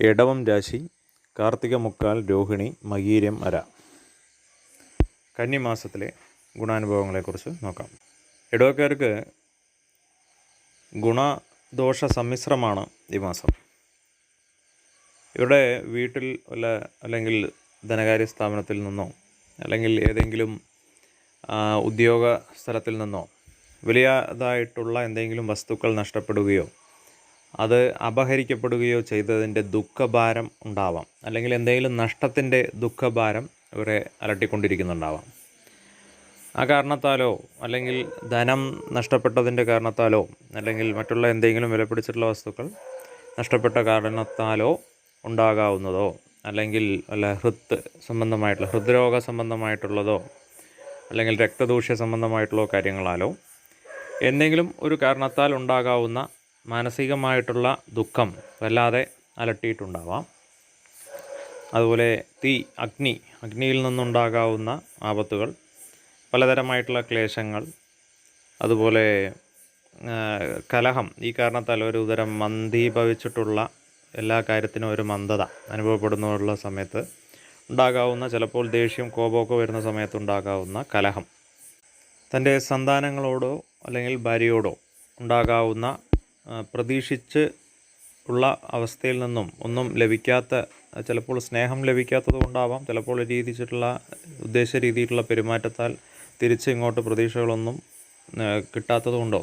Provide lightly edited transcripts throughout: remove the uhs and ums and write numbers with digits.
ഇടവം രാശി കാർത്തിക മുക്കാൽ രോഹിണി മകീരം അര. കന്നിമാസത്തിലെ ഗുണാനുഭവങ്ങളെക്കുറിച്ച് നോക്കാം. ഇടവക്കാർക്ക് ഗുണദോഷ സമ്മിശ്രമാണ് ഈ മാസം. ഇവിടെ വീട്ടിൽ അല്ലെങ്കിൽ ധനകാര്യ സ്ഥാപനത്തിൽ നിന്നോ അല്ലെങ്കിൽ ഏതെങ്കിലും ഉദ്യോഗ സ്ഥലത്തിൽ നിന്നോ വലിയതായിട്ടുള്ള എന്തെങ്കിലും വസ്തുക്കൾ നഷ്ടപ്പെടുകയോ അത് അപഹരിക്കപ്പെടുകയോ ചെയ്തതിൻ്റെ ദുഃഖഭാരം ഉണ്ടാവാം. അല്ലെങ്കിൽ എന്തെങ്കിലും നഷ്ടത്തിൻ്റെ ദുഃഖഭാരം ഇവരെ അലട്ടിക്കൊണ്ടിരിക്കുന്നുണ്ടാവാം. ആ കാരണത്താലോ അല്ലെങ്കിൽ ധനം നഷ്ടപ്പെട്ടതിൻ്റെ കാരണത്താലോ അല്ലെങ്കിൽ മറ്റുള്ള എന്തെങ്കിലും വിലപിടിച്ചിട്ടുള്ള വസ്തുക്കൾ നഷ്ടപ്പെട്ട കാരണത്താലോ ഉണ്ടാകാവുന്നതോ അല്ലെങ്കിൽ ഹൃദ്രോഗ സംബന്ധമായിട്ടുള്ളതോ അല്ലെങ്കിൽ രക്തദൂഷ്യ സംബന്ധമായിട്ടുള്ള കാര്യങ്ങളാലോ എന്തെങ്കിലും ഒരു കാരണത്താൽ ഉണ്ടാകാവുന്ന മാനസികമായിട്ടുള്ള ദുഃഖം വല്ലാതെ അലട്ടിയിട്ടുണ്ടാവാം. അതുപോലെ അഗ്നിയിൽ നിന്നുണ്ടാകാവുന്ന ആപത്തുകൾ, പലതരമായിട്ടുള്ള ക്ലേശങ്ങൾ, അതുപോലെ കലഹം, ഈ കാരണത്താൽ ഒരു തരം മന്ദീഭവിച്ചിട്ടുള്ള എല്ലാ കാര്യത്തിനും ഒരു മന്ദത അനുഭവപ്പെടുന്നുള്ള സമയത്ത് ഉണ്ടാകാവുന്ന, ചിലപ്പോൾ ദേഷ്യം കോപമൊക്കെ വരുന്ന സമയത്തുണ്ടാകാവുന്ന കലഹം, തൻ്റെ സന്താനങ്ങളോടോ അല്ലെങ്കിൽ ഭാര്യയോടോ ഉണ്ടാകാവുന്ന പ്രതീക്ഷിച്ച് ഉള്ള അവസ്ഥയിൽ നിന്നും ഒന്നും ലഭിക്കാത്ത, ചിലപ്പോൾ സ്നേഹം ലഭിക്കാത്തത് കൊണ്ടാവാം, ചിലപ്പോൾ ഉദ്ദേശ രീതിയിലുള്ള പെരുമാറ്റത്താൽ തിരിച്ച് ഇങ്ങോട്ട് പ്രതീക്ഷകളൊന്നും കിട്ടാത്തത് കൊണ്ടോ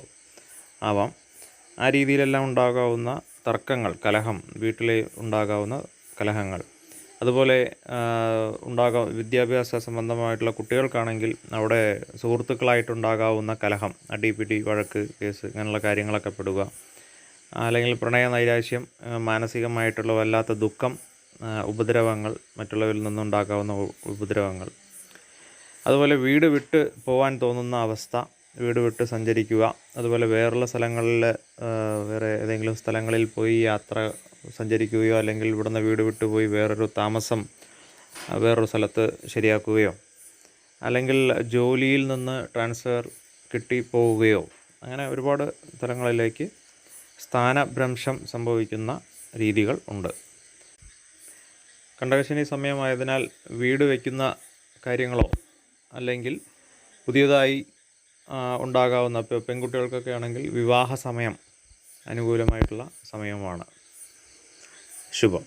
ആവാം. ആ രീതിയിലെല്ലാം ഉണ്ടാകാവുന്ന തർക്കങ്ങൾ, കലഹം, വീട്ടിൽ ഉണ്ടാകാവുന്ന കലഹങ്ങൾ, അതുപോലെ വിദ്യാഭ്യാസ സംബന്ധമായിട്ടുള്ള കുട്ടികൾക്കാണെങ്കിൽ അവിടെ സുഹൃത്തുക്കളായിട്ടുണ്ടാകാവുന്ന കലഹം, അടിപിടി, വഴക്ക്, കേസ്, ഇങ്ങനെയുള്ള കാര്യങ്ങളൊക്കെ പെടുക, അല്ലെങ്കിൽ പ്രണയ നൈരാശ്യം, മാനസികമായിട്ടുള്ള വല്ലാത്ത ദുഃഖം, ഉപദ്രവങ്ങൾ, മറ്റുള്ളവരിൽ നിന്നുണ്ടാകാവുന്ന ഉപദ്രവങ്ങൾ, അതുപോലെ വീട് വിട്ട് പോകാൻ തോന്നുന്ന അവസ്ഥ, വീട് വിട്ട് സഞ്ചരിക്കുക, അതുപോലെ വേറെ ഏതെങ്കിലും സ്ഥലങ്ങളിൽ പോയി യാത്ര സഞ്ചരിക്കുകയോ അല്ലെങ്കിൽ ഇവിടുന്ന് വീട് വിട്ടു പോയി വേറൊരു സ്ഥലത്ത് ശരിയാക്കുകയോ അല്ലെങ്കിൽ ജോലിയിൽ നിന്ന് ട്രാൻസ്ഫർ കിട്ടിപ്പോവുകയോ, അങ്ങനെ ഒരുപാട് സ്ഥലങ്ങളിലേക്ക് സ്ഥാനഭ്രംശം സംഭവിക്കുന്ന രീതികൾ ഉണ്ട്. കണ്ടകശനി സമയമായതിനാൽ വീട് വയ്ക്കുന്ന കാര്യങ്ങളോ അല്ലെങ്കിൽ പുതിയതായി ഉണ്ടാകാവുന്ന പെൺകുട്ടികൾക്കൊക്കെ ആണെങ്കിൽ വിവാഹ സമയം അനുകൂലമായിട്ടുള്ള സമയമാണ്. ശുഭം.